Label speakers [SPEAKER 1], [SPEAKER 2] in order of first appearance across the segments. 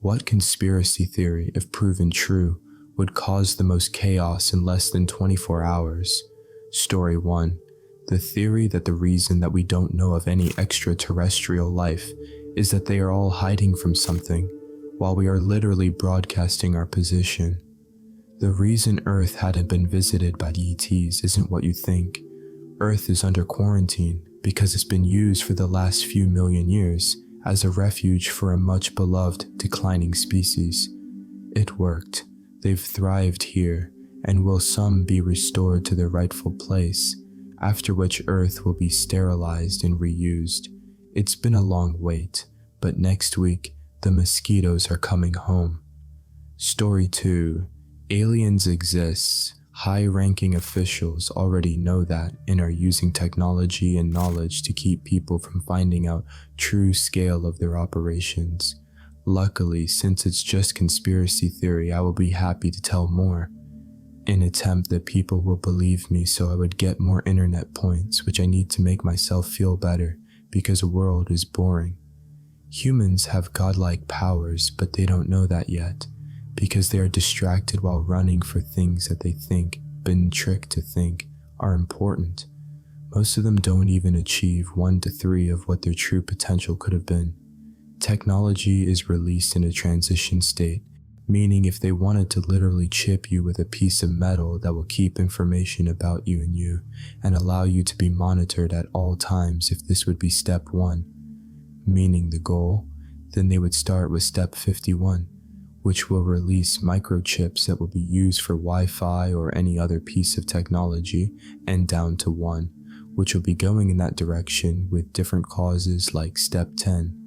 [SPEAKER 1] What conspiracy theory, if proven true, would cause the most chaos in less than 24 hours? Story 1. The theory that the reason that we don't know of any extraterrestrial life is that they are all hiding from something, while we are literally broadcasting our position. The reason Earth hadn't been visited by ETs isn't what you think. Earth is under quarantine because it's been used for the last few million years as a refuge for a much beloved declining species. It worked. They've thrived here, and will some be restored to their rightful place, after which Earth will be sterilized and reused. It's been a long wait, but next week, the mosquitoes are coming home. Story 2. Aliens exist. High-ranking officials already know that and are using technology and knowledge to keep people from finding out true scale of their operations. Luckily, since it's just conspiracy theory, I will be happy to tell more. An attempt that people will believe me so I would get more internet points, which I need to make myself feel better because the world is boring. Humans have godlike powers, but they don't know that yet, because they are distracted while running for things that they think, been tricked to think, are important. Most of them don't even achieve 1 to 3 of what their true potential could have been. Technology is released in a transition state, meaning if they wanted to literally chip you with a piece of metal that will keep information about you and allow you to be monitored at all times, if this would be step 1, meaning the goal, then they would start with step 51, which will release microchips that will be used for Wi-Fi or any other piece of technology, and down to 1, which will be going in that direction with different causes like step 10.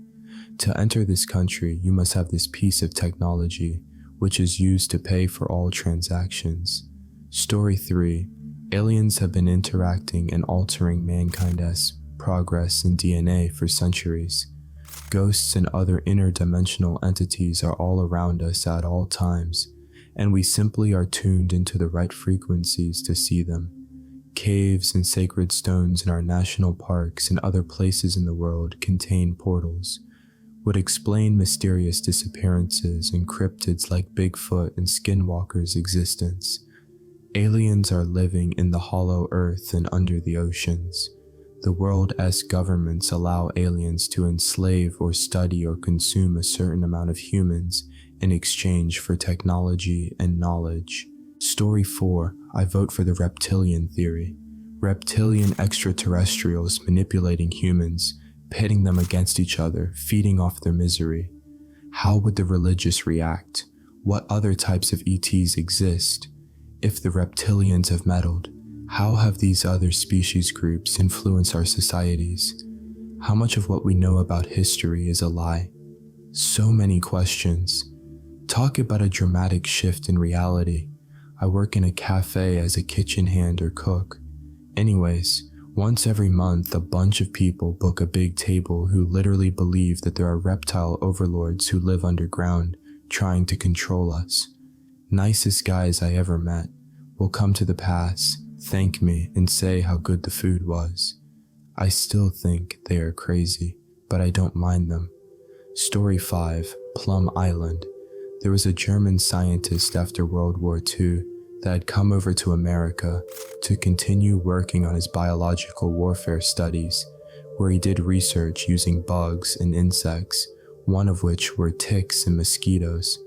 [SPEAKER 1] To enter this country, you must have this piece of technology, which is used to pay for all transactions. Story 3. Aliens have been interacting and altering mankind's progress in DNA for centuries. Ghosts and other interdimensional entities are all around us at all times, and we simply are tuned into the right frequencies to see them. Caves and sacred stones in our national parks and other places in the world contain portals, would explain mysterious disappearances and cryptids like Bigfoot and Skinwalker's existence. Aliens are living in the hollow earth and under the oceans. The world's governments allow aliens to enslave or study or consume a certain amount of humans in exchange for technology and knowledge. Story 4. I vote for the Reptilian theory. Reptilian extraterrestrials manipulating humans, pitting them against each other, feeding off their misery. How would the religious react? What other types of ETs exist? If the reptilians have meddled, how have these other species groups influenced our societies? How much of what we know about history is a lie? So many questions. Talk about a dramatic shift in reality. I work in a cafe as a kitchen hand or cook. Anyways, once every month, a bunch of people book a big table who literally believe that there are reptile overlords who live underground, trying to control us. Nicest guys I ever met will come to the pass, thank me, and say how good the food was. I still think they are crazy, but I don't mind them. Story 5. Plum Island. There was a German scientist after World War II that had come over to America to continue working on his biological warfare studies, where he did research using bugs and insects, one of which were ticks and mosquitoes.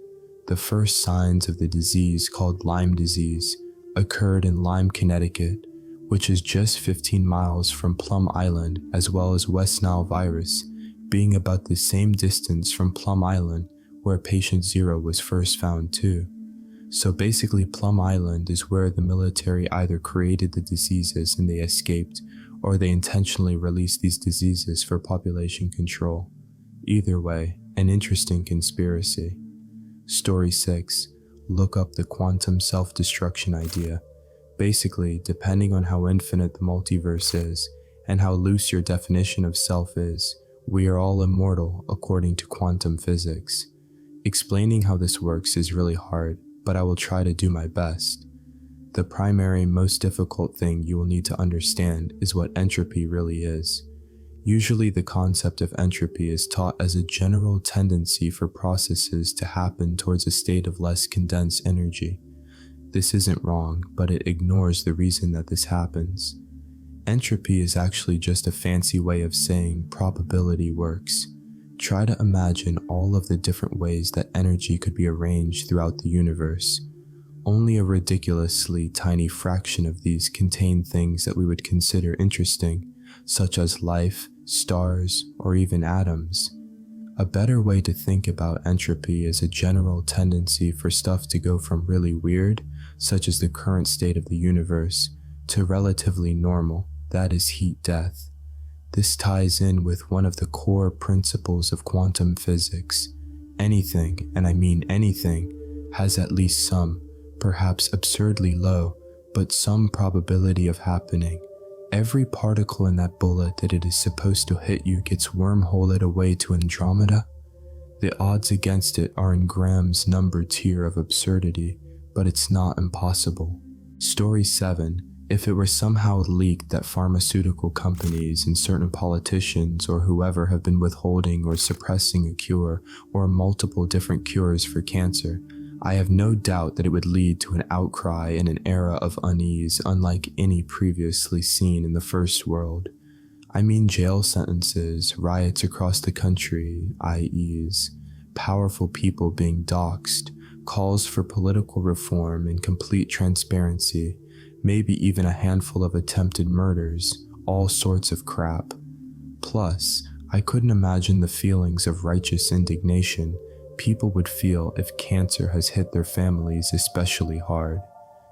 [SPEAKER 1] The first signs of the disease, called Lyme disease, occurred in Lyme, Connecticut, which is just 15 miles from Plum Island, as well as West Nile virus, being about the same distance from Plum Island where patient 0 was first found too. So basically Plum Island is where the military either created the diseases and they escaped, or they intentionally released these diseases for population control. Either way, an interesting conspiracy. Story 6. Look up the quantum self-destruction idea. Basically, depending on how infinite the multiverse is, and how loose your definition of self is, we are all immortal according to quantum physics. Explaining how this works is really hard, but I will try to do my best. The primary, most difficult thing you will need to understand is what entropy really is. Usually the concept of entropy is taught as a general tendency for processes to happen towards a state of less condensed energy. This isn't wrong, but it ignores the reason that this happens. Entropy is actually just a fancy way of saying probability works. Try to imagine all of the different ways that energy could be arranged throughout the universe. Only a ridiculously tiny fraction of these contain things that we would consider interesting, such as life, stars, or even atoms. A better way to think about entropy is a general tendency for stuff to go from really weird, such as the current state of the universe, to relatively normal, that is heat death. This ties in with one of the core principles of quantum physics. Anything, and I mean anything, has at least some, perhaps absurdly low, but some probability of happening. Every particle in that bullet that it is supposed to hit you gets wormholed away to Andromeda. The odds against it are in Graham's number tier of absurdity, but it's not impossible. Story 7. If it were somehow leaked that pharmaceutical companies and certain politicians or whoever have been withholding or suppressing a cure or multiple different cures for cancer, I have no doubt that it would lead to an outcry and an era of unease unlike any previously seen in the first world. I mean jail sentences, riots across the country, IEs, powerful people being doxxed, calls for political reform and complete transparency, maybe even a handful of attempted murders, all sorts of crap. Plus, I couldn't imagine the feelings of righteous indignation people would feel if cancer has hit their families especially hard.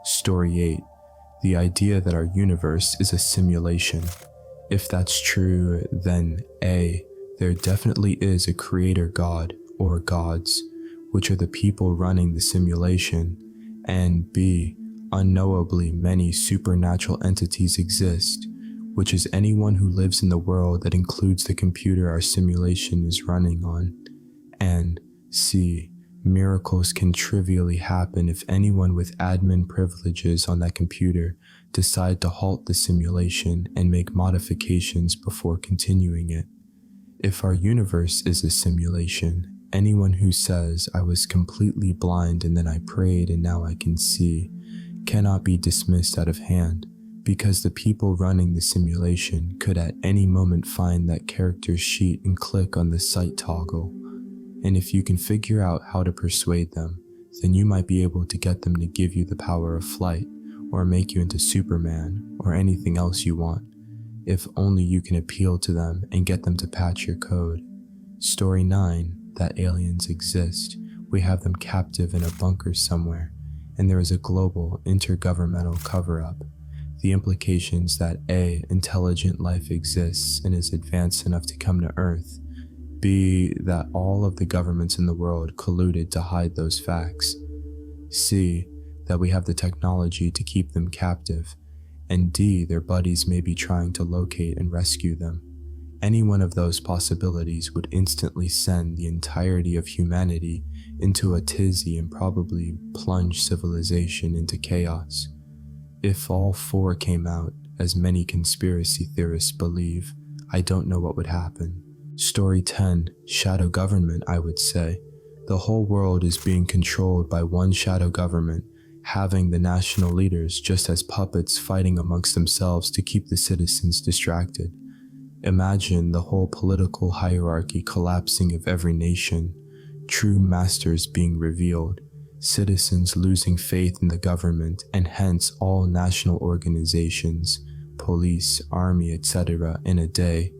[SPEAKER 1] Story 8. The idea that our universe is a simulation. If that's true, then A. There definitely is a creator god, or gods, which are the people running the simulation, and B. Unknowably many supernatural entities exist, which is anyone who lives in the world that includes the computer our simulation is running on. And C. Miracles can trivially happen if anyone with admin privileges on that computer decide to halt the simulation and make modifications before continuing it. If our universe is a simulation, anyone who says, "I was completely blind and then I prayed and now I can see," cannot be dismissed out of hand, because the people running the simulation could at any moment find that character's sheet and click on the sight toggle. And if you can figure out how to persuade them, then you might be able to get them to give you the power of flight, or make you into Superman, or anything else you want, if only you can appeal to them and get them to patch your code. Story 9, that aliens exist. We have them captive in a bunker somewhere, and there is a global, intergovernmental cover-up. The implications that A. Intelligent life exists and is advanced enough to come to Earth, B. That all of the governments in the world colluded to hide those facts, C. That we have the technology to keep them captive, and D. Their buddies may be trying to locate and rescue them. Any one of those possibilities would instantly send the entirety of humanity into a tizzy and probably plunge civilization into chaos. If all four came out, as many conspiracy theorists believe, I don't know what would happen. Story 10, shadow government, I would say. The whole world is being controlled by one shadow government, having the national leaders just as puppets fighting amongst themselves to keep the citizens distracted. Imagine the whole political hierarchy collapsing of every nation, true masters being revealed, citizens losing faith in the government, and hence all national organizations, police, army, etc. in a day,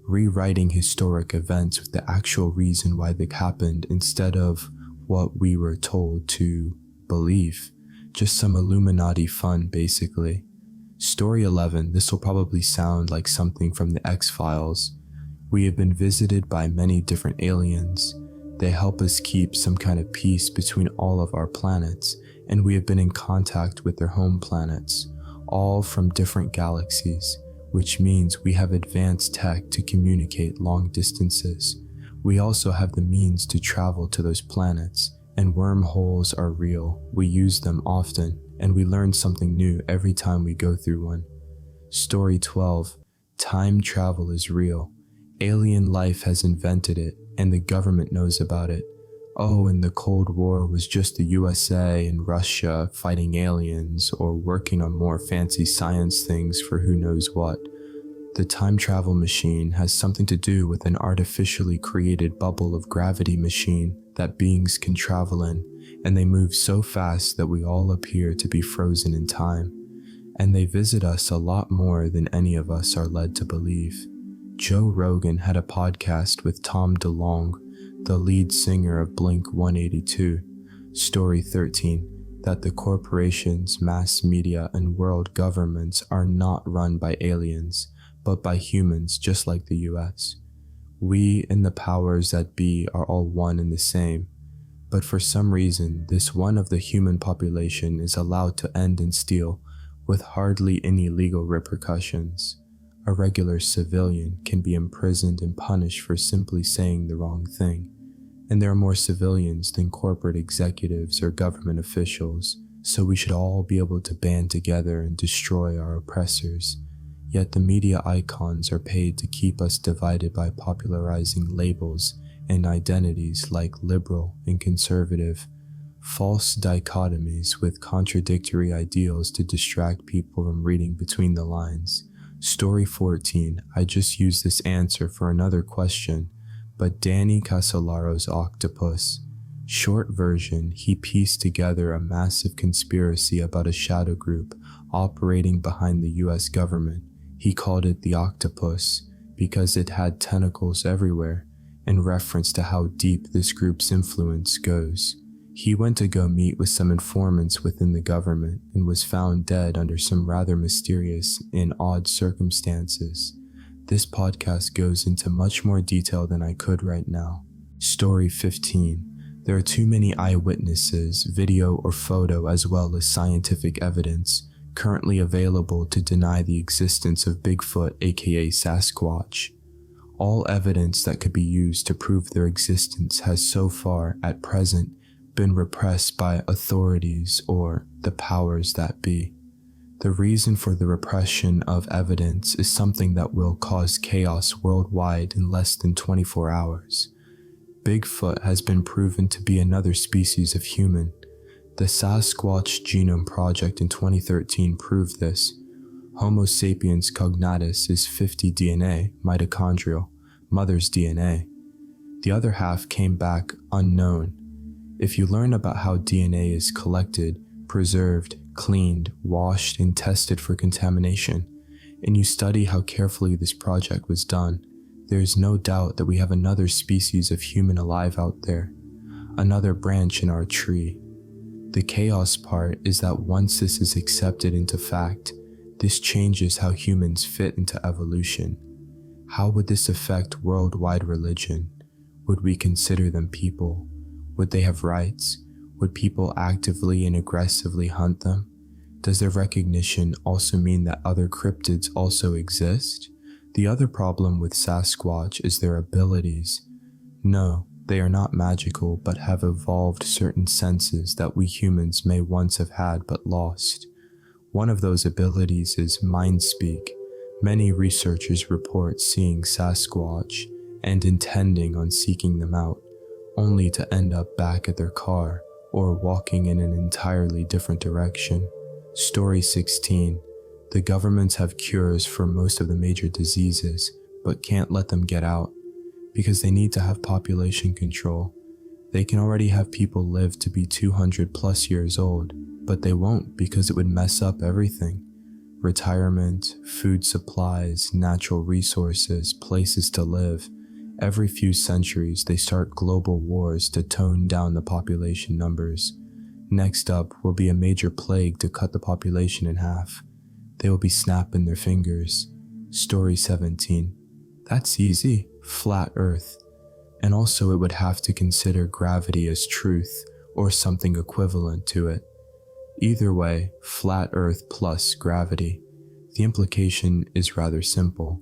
[SPEAKER 1] rewriting historic events with the actual reason why they happened instead of what we were told to believe. Just some Illuminati fun, basically. Story 11, this will probably sound like something from the X-Files. We have been visited by many different aliens. They help us keep some kind of peace between all of our planets, and we have been in contact with their home planets, all from different galaxies, which means we have advanced tech to communicate long distances. We also have the means to travel to those planets, and wormholes are real. We use them often, and we learn something new every time we go through one. Story 12, time travel is real. Alien life has invented it, and the government knows about it. Oh, and the Cold War was just the USA and Russia fighting aliens or working on more fancy science things for who knows what. The time travel machine has something to do with an artificially created bubble of gravity machine that beings can travel in, and they move so fast that we all appear to be frozen in time. And they visit us a lot more than any of us are led to believe. Joe Rogan had a podcast with Tom DeLonge, the lead singer of Blink-182, Story 13, that the corporations, mass media, and world governments are not run by aliens, but by humans just like the US. We and the powers that be are all one and the same, but for some reason, this one of the human population is allowed to end and steal with hardly any legal repercussions. A regular civilian can be imprisoned and punished for simply saying the wrong thing, and there are more civilians than corporate executives or government officials, so we should all be able to band together and destroy our oppressors. Yet the media icons are paid to keep us divided by popularizing labels and identities like liberal and conservative, false dichotomies with contradictory ideals to distract people from reading between the lines. Story 14, I just used this answer for another question, but Danny Casolaro's Octopus. Short version, he pieced together a massive conspiracy about a shadow group operating behind the US government. He called it the Octopus because it had tentacles everywhere, in reference to how deep this group's influence goes. He went to go meet with some informants within the government and was found dead under some rather mysterious and odd circumstances. This podcast goes into much more detail than I could right now. Story 15. There are too many eyewitnesses, video or photo, as well as scientific evidence currently available to deny the existence of Bigfoot, aka Sasquatch. All evidence that could be used to prove their existence has so far, at present, been repressed by authorities or the powers that be. The reason for the repression of evidence is something that will cause chaos worldwide in less than 24 hours. Bigfoot has been proven to be another species of human. The Sasquatch Genome Project in 2013 proved this. Homo sapiens cognatus is 50 DNA, mitochondrial, mother's DNA. The other half came back unknown. If you learn about how DNA is collected, preserved, cleaned, washed, and tested for contamination, and you study how carefully this project was done, there is no doubt that we have another species of human alive out there, another branch in our tree. The chaos part is that once this is accepted into fact, this changes how humans fit into evolution. How would this affect worldwide religion? Would we consider them people? Would they have rights? Would people actively and aggressively hunt them? Does their recognition also mean that other cryptids also exist? The other problem with Sasquatch is their abilities. No, they are not magical, but have evolved certain senses that we humans may once have had but lost. One of those abilities is mind speak. Many researchers report seeing Sasquatch and intending on seeking them out, only to end up back at their car or walking in an entirely different direction. Story 16. The governments have cures for most of the major diseases, but can't let them get out because they need to have population control. They can already have people live to be 200 plus years old, but they won't because it would mess up everything. Retirement, food supplies, natural resources, places to live. Every few centuries, they start global wars to tone down the population numbers. Next up will be a major plague to cut the population in half. They will be snapping their fingers. Story 17. That's easy. Flat Earth. And also it would have to consider gravity as truth or something equivalent to it. Either way, flat Earth plus gravity. The implication is rather simple.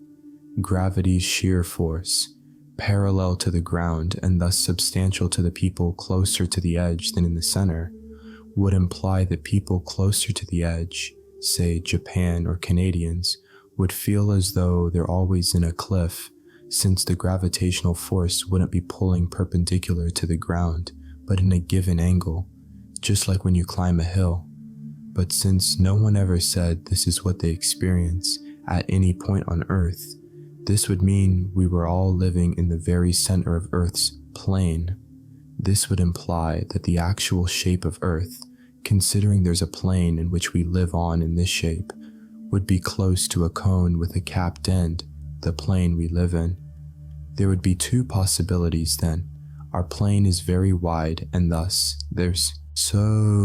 [SPEAKER 1] Gravity's shear force, parallel to the ground and thus substantial to the people closer to the edge than in the center, would imply that people closer to the edge, say Japan or Canadians, would feel as though they're always in a cliff, since the gravitational force wouldn't be pulling perpendicular to the ground, but in a given angle, just like when you climb a hill. But since no one ever said this is what they experience at any point on Earth, this would mean we were all living in the very center of Earth's plane. This would imply that the actual shape of Earth, considering there's a plane in which we live on in this shape, would be close to a cone with a capped end, the plane we live in. There would be two possibilities then. Our plane is very wide, and thus there's so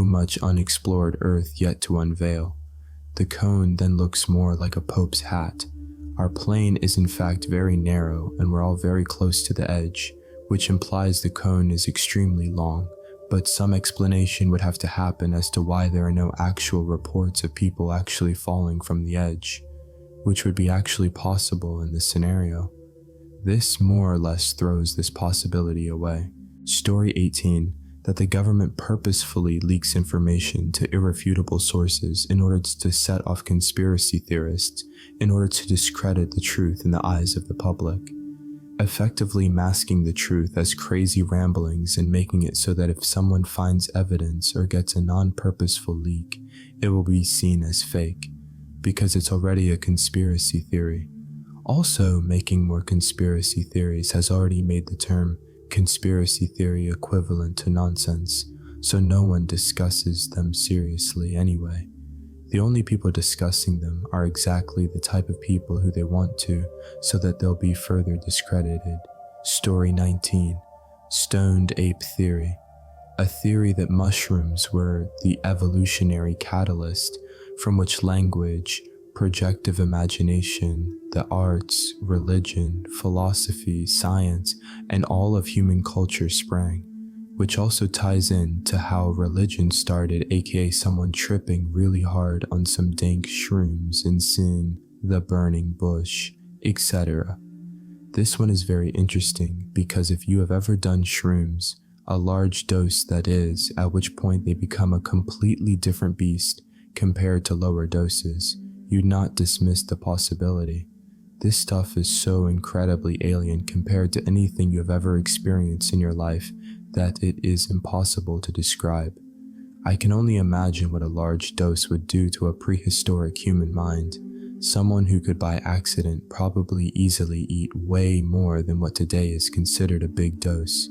[SPEAKER 1] much unexplored Earth yet to unveil. The cone then looks more like a Pope's hat. Our plane is in fact very narrow, and we're all very close to the edge, which implies the cone is extremely long, but some explanation would have to happen as to why there are no actual reports of people actually falling from the edge, which would be actually possible in this scenario. This more or less throws this possibility away. Story 18, that the government purposefully leaks information to irrefutable sources in order to set off conspiracy theorists, in order to discredit the truth in the eyes of the public, effectively masking the truth as crazy ramblings and making it so that if someone finds evidence or gets a non-purposeful leak, it will be seen as fake, because it's already a conspiracy theory. Also, making more conspiracy theories has already made the term conspiracy theory equivalent to nonsense, so no one discusses them seriously anyway. The only people discussing them are exactly the type of people who they want to, so that they'll be further discredited. Story 19, Stoned Ape Theory. A theory that mushrooms were the evolutionary catalyst from which language, projective imagination, the arts, religion, philosophy, science, and all of human culture sprang, which also ties in to how religion started, aka someone tripping really hard on some dank shrooms and seeing the burning bush, etc. This one is very interesting because if you have ever done shrooms, a large dose that is, at which point they become a completely different beast compared to lower doses, you'd not dismiss the possibility. This stuff is so incredibly alien compared to anything you have ever experienced in your life that it is impossible to describe. I can only imagine what a large dose would do to a prehistoric human mind, someone who could by accident probably easily eat way more than what today is considered a big dose.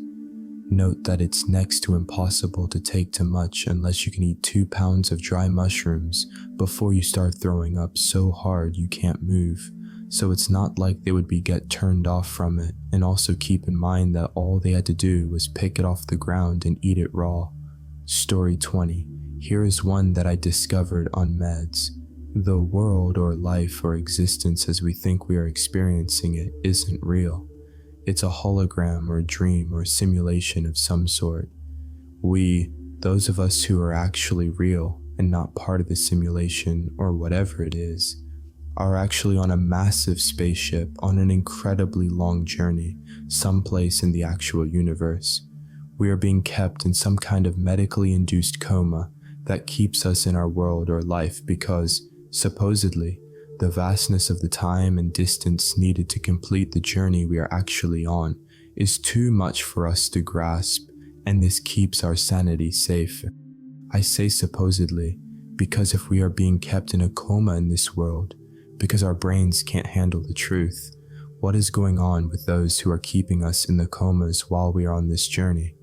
[SPEAKER 1] Note that it's next to impossible to take too much unless you can eat 2 pounds of dry mushrooms before you start throwing up so hard you can't move, so it's not like they would get turned off from it. And also keep in mind that all they had to do was pick it off the ground and eat it raw. Story 20, here is one that I discovered on meds. The world or life or existence as we think we are experiencing it isn't real. It's a hologram or dream or simulation of some sort. We, those of us who are actually real and not part of the simulation or whatever it is, are actually on a massive spaceship on an incredibly long journey, someplace in the actual universe. We are being kept in some kind of medically induced coma that keeps us in our world or life because, supposedly, the vastness of the time and distance needed to complete the journey we are actually on is too much for us to grasp, and this keeps our sanity safe. I say supposedly because if we are being kept in a coma in this world, because our brains can't handle the truth, what is going on with those who are keeping us in the comas while we are on this journey?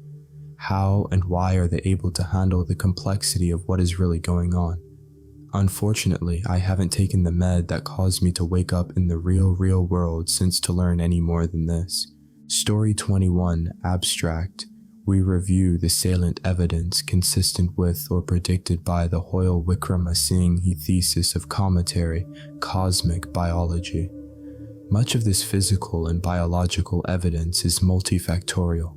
[SPEAKER 1] How and why are they able to handle the complexity of what is really going on? Unfortunately, I haven't taken the med that caused me to wake up in the real world since to learn any more than this. Story 21, Abstract. We review the salient evidence consistent with or predicted by the Hoyle-Wickramasinghe thesis of Cometary, cosmic biology. Much of this physical and biological evidence is multifactorial.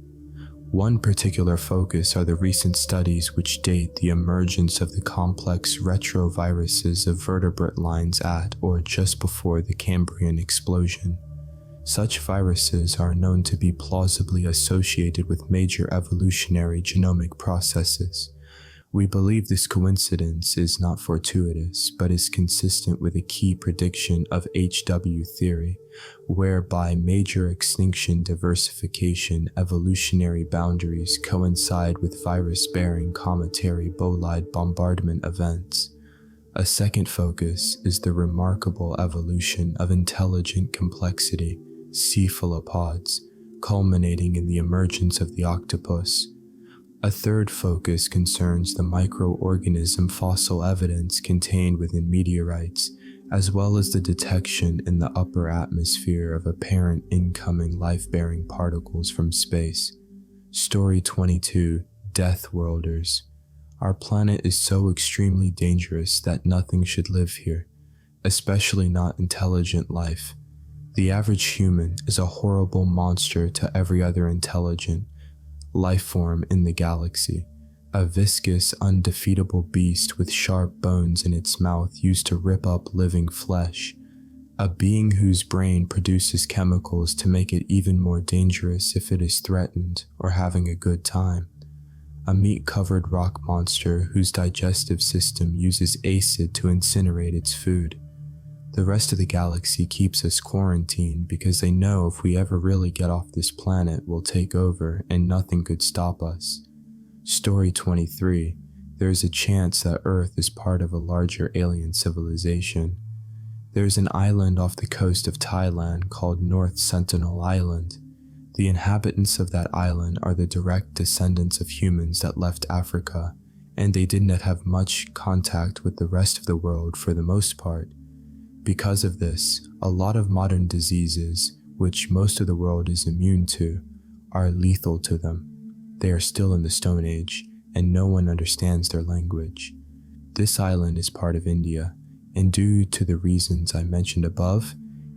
[SPEAKER 1] One particular focus are the recent studies which date the emergence of the complex retroviruses of vertebrate lines at or just before the Cambrian explosion. Such viruses are known to be plausibly associated with major evolutionary genomic processes, We believe this coincidence is not fortuitous, but is consistent with a key prediction of HW theory, whereby major extinction diversification evolutionary boundaries coincide with virus-bearing cometary bolide bombardment events. A second focus is the remarkable evolution of intelligent complexity, cephalopods, culminating in the emergence of the octopus. A third focus concerns the microorganism fossil evidence contained within meteorites, as well as the detection in the upper atmosphere of apparent incoming life-bearing particles from space. Story 22, Deathworlders. Our planet is so extremely dangerous that nothing should live here, especially not intelligent life. The average human is a horrible monster to every other intelligent life form in the galaxy, a viscous, undefeatable beast with sharp bones in its mouth used to rip up living flesh, a being whose brain produces chemicals to make it even more dangerous if it is threatened or having a good time, a meat-covered rock monster whose digestive system uses acid to incinerate its food. The rest of the galaxy keeps us quarantined because they know if we ever really get off this planet, we'll take over and nothing could stop us. Story 23. There is a chance that Earth is part of a larger alien civilization. There is an island off the coast of Thailand called North Sentinel Island. The inhabitants of that island are the direct descendants of humans that left Africa, and they did not have much contact with the rest of the world for the most part. Because of this, a lot of modern diseases, which most of the world is immune to, are lethal to them. They are still in the Stone Age, and no one understands their language. This island is part of India, and due to the reasons I mentioned above,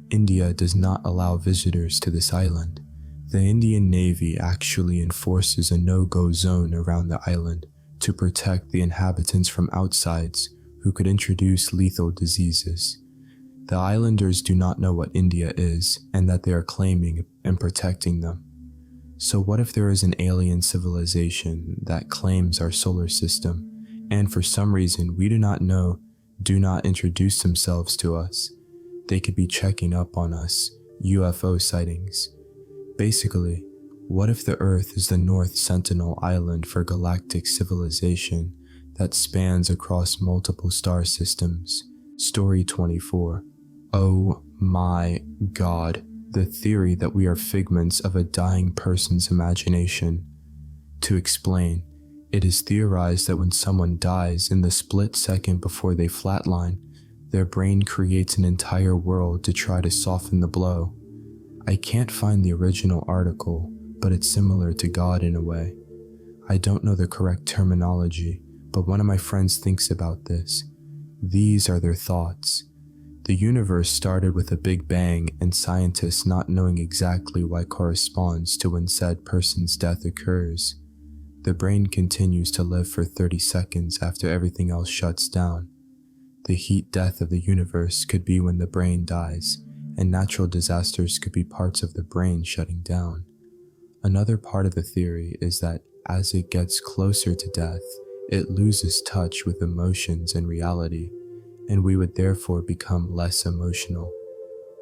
[SPEAKER 1] India does not allow visitors to this island. The Indian Navy actually enforces a no-go zone around the island to protect the inhabitants from outsides who could introduce lethal diseases. The islanders do not know what India is and that they are claiming and protecting them. So what if there is an alien civilization that claims our solar system and for some reason we do not know, do not introduce themselves to us? They could be checking up on us, UFO sightings. Basically, what if the Earth is the North Sentinel Island for galactic civilization that spans across multiple star systems? Story 24. Oh my God, the theory that we are figments of a dying person's imagination. To explain, it is theorized that when someone dies in the split second before they flatline, their brain creates an entire world to try to soften the blow. I can't find the original article, but it's similar to God in a way. I don't know the correct terminology, but one of my friends thinks about this. These are their thoughts. The universe started with a big bang and scientists not knowing exactly what corresponds to when said person's death occurs. The brain continues to live for 30 seconds after everything else shuts down. The heat death of the universe could be when the brain dies, and natural disasters could be parts of the brain shutting down. Another part of the theory is that as it gets closer to death, it loses touch with emotions and reality, and we would therefore become less emotional.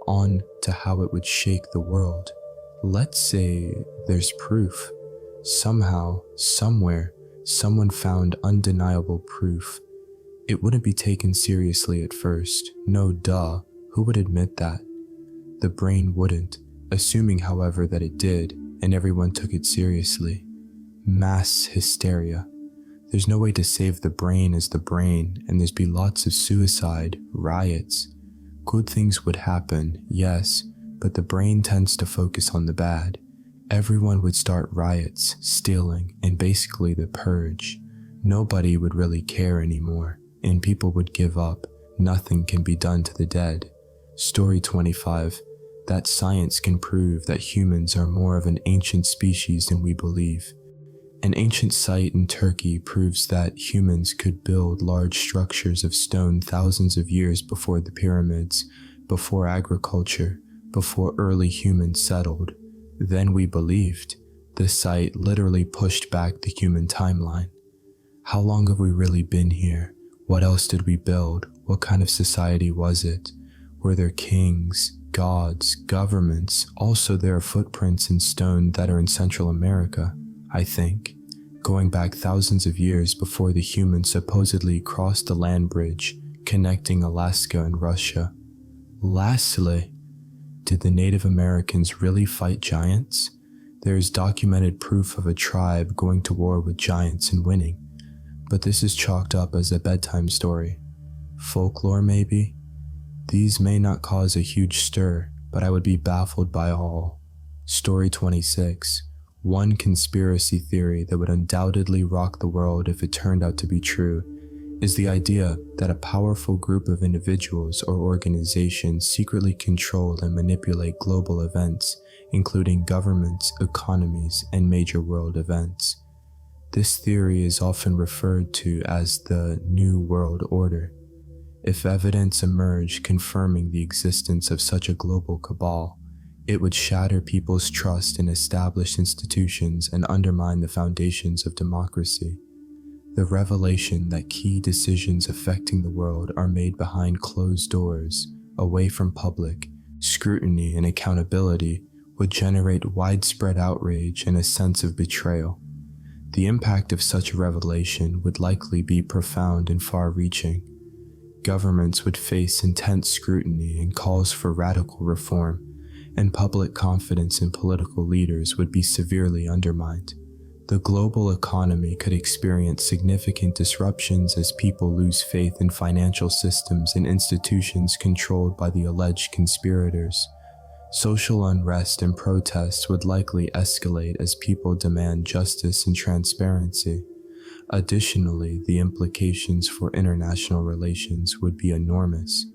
[SPEAKER 1] On to how it would shake the world. Let's say there's proof. Somehow, somewhere, someone found undeniable proof. It wouldn't be taken seriously at first. No duh, who would admit that? The brain wouldn't, assuming however that it did, and everyone took it seriously. Mass hysteria. There's no way to save the brain as the brain, and there'd be lots of suicide, riots. Good things would happen, yes, but the brain tends to focus on the bad. Everyone would start riots, stealing, and basically the purge. Nobody would really care anymore, and people would give up. Nothing can be done to the dead. Story 25. That science can prove that humans are more of an ancient species than we believe. An ancient site in Turkey proves that humans could build large structures of stone thousands of years before the pyramids, before agriculture, before early humans settled. Then we believed. The site literally pushed back the human timeline. How long have we really been here? What else did we build? What kind of society was it? Were there kings, gods, governments? Also, there are footprints in stone that are in Central America, I think, going back thousands of years before the humans supposedly crossed the land bridge connecting Alaska and Russia. Lastly, did the Native Americans really fight giants? There is documented proof of a tribe going to war with giants and winning, but this is chalked up as a bedtime story. Folklore, maybe? These may not cause a huge stir, but I would be baffled by all. Story 26. One conspiracy theory that would undoubtedly rock the world if it turned out to be true is the idea that a powerful group of individuals or organizations secretly control and manipulate global events, including governments, economies, and major world events. This theory is often referred to as the New World Order. If evidence emerged confirming the existence of such a global cabal, it would shatter people's trust in established institutions and undermine the foundations of democracy. The revelation that key decisions affecting the world are made behind closed doors, away from public scrutiny and accountability, would generate widespread outrage and a sense of betrayal. The impact of such a revelation would likely be profound and far-reaching. Governments would face intense scrutiny and calls for radical reform, and public confidence in political leaders would be severely undermined. The global economy could experience significant disruptions as people lose faith in financial systems and institutions controlled by the alleged conspirators. Social unrest and protests would likely escalate as people demand justice and transparency. Additionally, the implications for international relations would be enormous.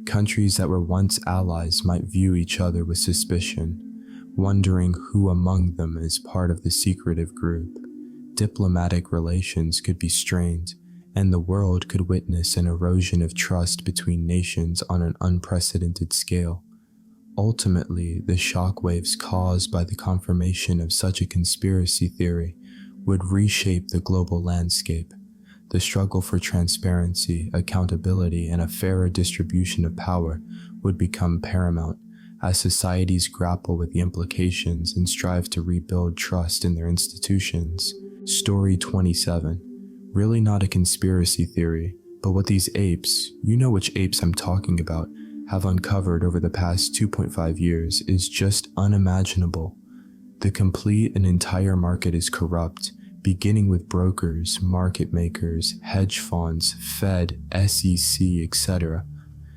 [SPEAKER 1] Countries that were once allies might view each other with suspicion, wondering who among them is part of the secretive group. Diplomatic relations could be strained, and the world could witness an erosion of trust between nations on an unprecedented scale. Ultimately, the shockwaves caused by the confirmation of such a conspiracy theory would reshape the global landscape. The struggle for transparency, accountability, and a fairer distribution of power would become paramount as societies grapple with the implications and strive to rebuild trust in their institutions. Story 27. Really not a conspiracy theory, but what these apes, you know which apes I'm talking about, have uncovered over the past 2.5 years is just unimaginable. The complete and entire market is corrupt, beginning with brokers, market makers, hedge funds, Fed, SEC, etc.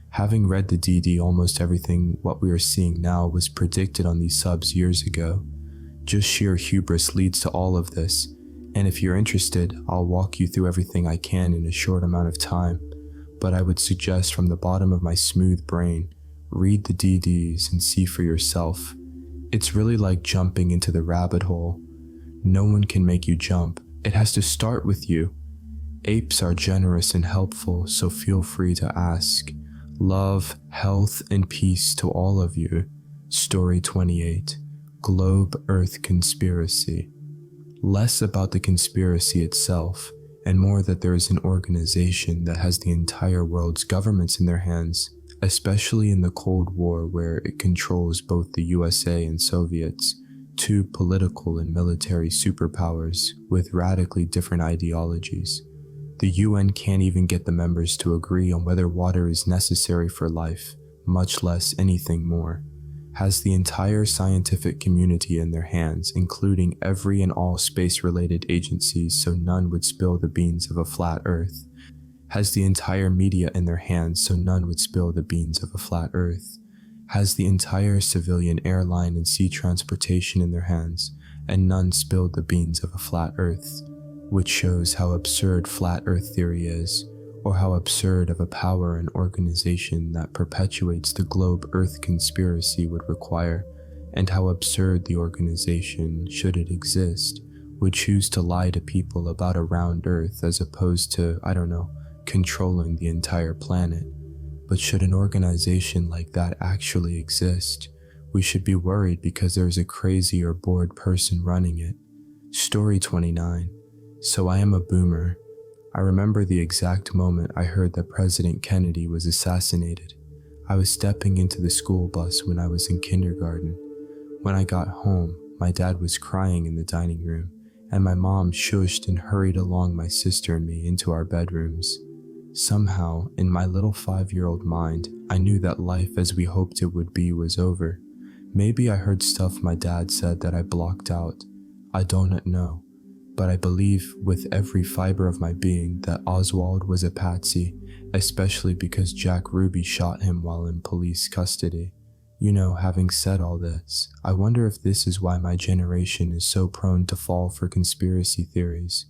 [SPEAKER 1] Having read the DD, almost everything what we are seeing now was predicted on these subs years ago. Just sheer hubris leads to all of this, and if you're interested, I'll walk you through everything I can in a short amount of time, but I would suggest from the bottom of my smooth brain, read the DDs and see for yourself. It's really like jumping into the rabbit hole. No one can make you jump. It has to start with you. Apes are generous and helpful, so feel free to ask. Love, health, and peace to all of you. Story 28. Globe Earth Conspiracy. Less about the conspiracy itself, and more that there is an organization that has the entire world's governments in their hands, especially in the Cold War where it controls both the USA and Soviets, two political and military superpowers with radically different ideologies. The UN can't even get the members to agree on whether water is necessary for life, much less anything more. Has the entire scientific community in their hands, including every and all space-related agencies so none would spill the beans of a flat Earth. Has the entire media in their hands so none would spill the beans of a flat Earth. Has the entire civilian airline and sea transportation in their hands, and none spilled the beans of a flat Earth, which shows how absurd flat Earth theory is, or how absurd of a power and organization that perpetuates the globe Earth conspiracy would require, and how absurd the organization, should it exist, would choose to lie to people about a round Earth as opposed to, controlling the entire planet. But should an organization like that actually exist, we should be worried because there's a crazy or bored person running it. Story 29. So I am a boomer, I remember the exact moment I heard that President Kennedy was assassinated. I was stepping into the school bus when I was in kindergarten. When I got home, my dad was crying in the dining room, and my mom shushed and hurried along my sister and me into our bedrooms. Somehow, in my little 5-year-old mind, I knew that life as we hoped it would be was over. Maybe I heard stuff my dad said that I blocked out. I don't know. But I believe with every fiber of my being that Oswald was a patsy, especially because Jack Ruby shot him while in police custody. Having said all this, I wonder if this is why my generation is so prone to fall for conspiracy theories,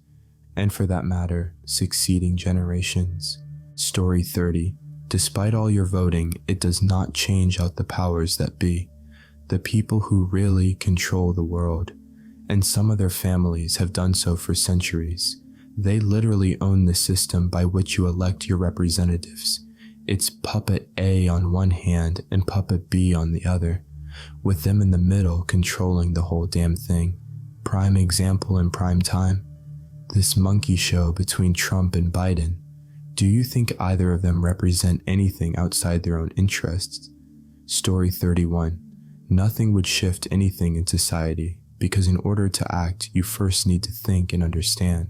[SPEAKER 1] and for that matter, succeeding generations. Story 30. Despite all your voting, it does not change out the powers that be, the people who really control the world. And some of their families have done so for centuries. They literally own the system by which you elect your representatives. It's puppet A on one hand and puppet B on the other, with them in the middle controlling the whole damn thing. Prime example in prime time. This monkey show between Trump and Biden. Do you think either of them represent anything outside their own interests? Story 31. Nothing would shift anything in society, because in order to act, you first need to think and understand.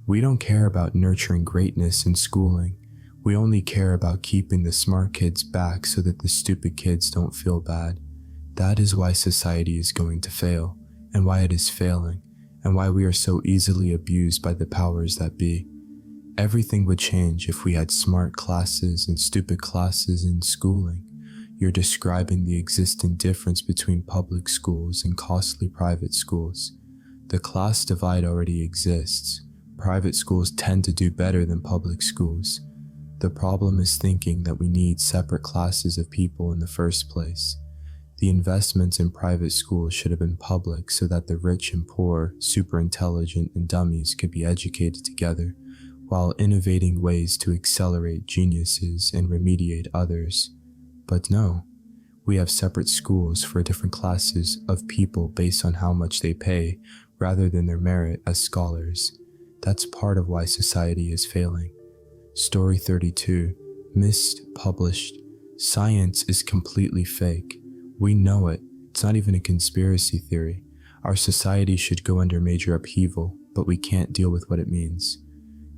[SPEAKER 1] We don't care about nurturing greatness in schooling. We only care about keeping the smart kids back so that the stupid kids don't feel bad. That is why society is going to fail, and why it is failing, and why we are so easily abused by the powers that be. Everything would change if we had smart classes and stupid classes in schooling. You're describing the existing difference between public schools and costly private schools. The class divide already exists. Private schools tend to do better than public schools. The problem is thinking that we need separate classes of people in the first place. The investments in private schools should have been public so that the rich and poor, super intelligent and dummies could be educated together, while innovating ways to accelerate geniuses and remediate others. But no, we have separate schools for different classes of people based on how much they pay rather than their merit as scholars. That's part of why society is failing. Story 32. Missed, published. Science is completely fake. We know it. It's not even a conspiracy theory. Our society should go under major upheaval, but we can't deal with what it means.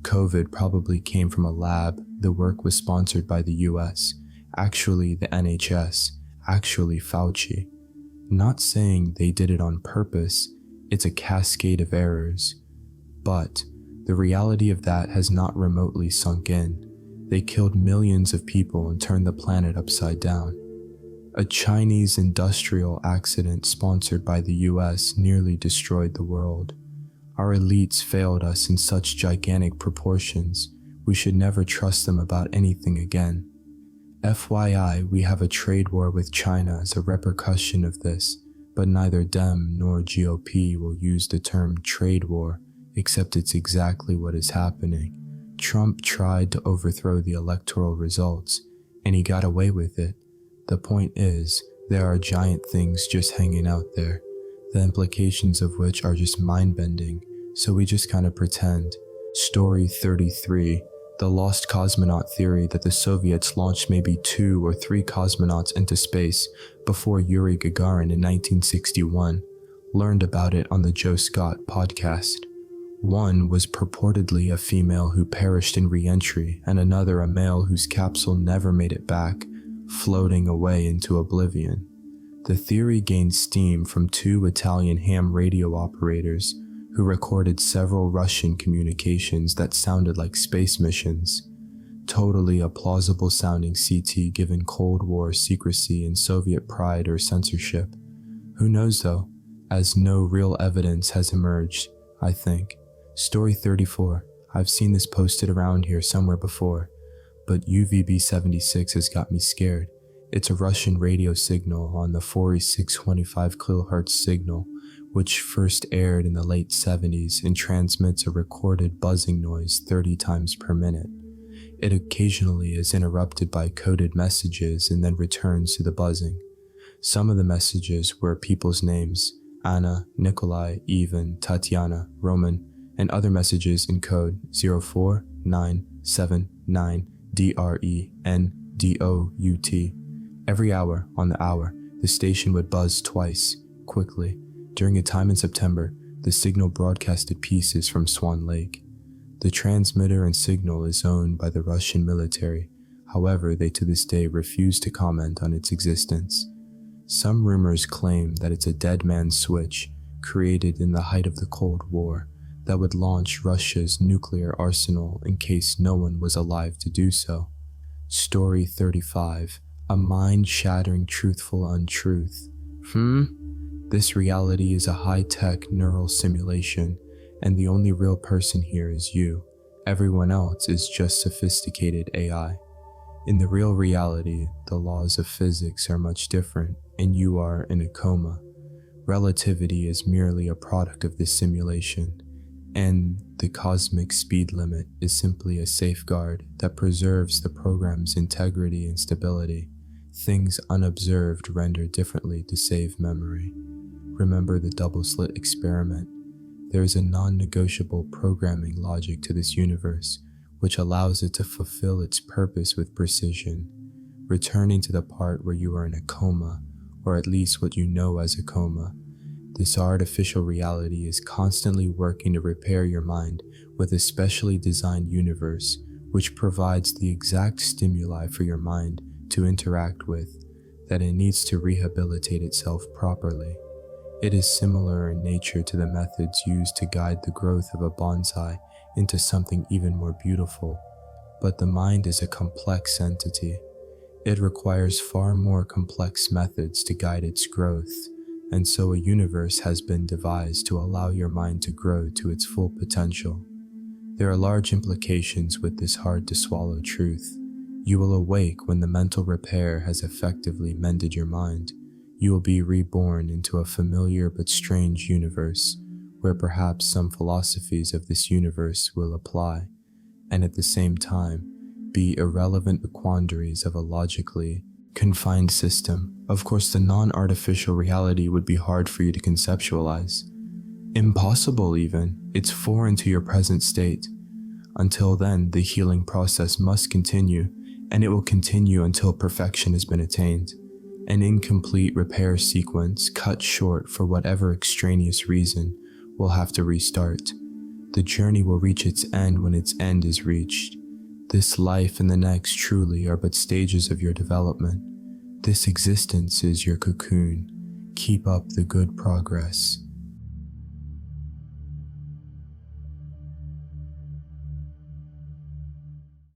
[SPEAKER 1] COVID probably came from a lab. The work was sponsored by the US. Actually, the NHS. Actually, Fauci. Not saying they did it on purpose. It's a cascade of errors. But the reality of that has not remotely sunk in. They killed millions of people and turned the planet upside down. A Chinese industrial accident sponsored by the US nearly destroyed the world. Our elites failed us in such gigantic proportions, we should never trust them about anything again. FYI, we have a trade war with China as a repercussion of this, but neither Dem nor GOP will use the term trade war, except it's exactly what is happening. Trump tried to overthrow the electoral results, and he got away with it. The point is, there are giant things just hanging out there, the implications of which are just mind-bending, so we just kind of pretend. Story 33. The lost cosmonaut theory that the Soviets launched maybe 2 or 3 cosmonauts into space before Yuri Gagarin in 1961. Learned about it on the Joe Scott podcast. One was purportedly a female who perished in re-entry, and another a male whose capsule never made it back, floating away into oblivion. The theory gained steam from 2 Italian ham radio operators who recorded several Russian communications that sounded like space missions. Totally a plausible sounding CT given Cold War secrecy and Soviet pride or censorship. Who knows though, as no real evidence has emerged, I think. Story 34. I've seen this posted around here somewhere before, but UVB-76 has got me scared. It's a Russian radio signal on the 4625 kHz signal, which first aired in the late 70s and transmits a recorded buzzing noise 30 times per minute. It occasionally is interrupted by coded messages and then returns to the buzzing. Some of the messages were people's names: Anna, Nikolai, Ivan, Tatiana, Roman, and other messages in code 04979DRENDOUT. Every hour on the hour, the station would buzz twice, quickly. During a time in September, the signal broadcasted pieces from Swan Lake. The transmitter and signal is owned by the Russian military. However, they to this day refuse to comment on its existence. Some rumors claim that it's a dead man's switch created in the height of the Cold War that would launch Russia's nuclear arsenal in case no one was alive to do so. Story 35. A mind-shattering truthful untruth. This reality is a high-tech neural simulation, and the only real person here is you. Everyone else is just sophisticated AI. In the real reality, the laws of physics are much different, and you are in a coma. Relativity is merely a product of this simulation, and the cosmic speed limit is simply a safeguard that preserves the program's integrity and stability. Things unobserved render differently to save memory. Remember the double-slit experiment. There is a non-negotiable programming logic to this universe, which allows it to fulfill its purpose with precision. Returning to the part where you are in a coma, or at least what you know as a coma, this artificial reality is constantly working to repair your mind with a specially designed universe, which provides the exact stimuli for your mind to interact with, that it needs to rehabilitate itself properly. It is similar in nature to the methods used to guide the growth of a bonsai into something even more beautiful, but the mind is a complex entity. It requires far more complex methods to guide its growth, and so a universe has been devised to allow your mind to grow to its full potential. There are large implications with this hard-to-swallow truth. You will awake when the mental repair has effectively mended your mind. You will be reborn into a familiar but strange universe, where perhaps some philosophies of this universe will apply, and at the same time, be irrelevant quandaries of a logically confined system. Of course, the non-artificial reality would be hard for you to conceptualize. Impossible even. It's foreign to your present state. Until then, the healing process must continue, and it will continue until perfection has been attained. An incomplete repair sequence, cut short for whatever extraneous reason, will have to restart. The journey will reach its end when its end is reached. This life and the next truly are but stages of your development. This existence is your cocoon. Keep up the good progress.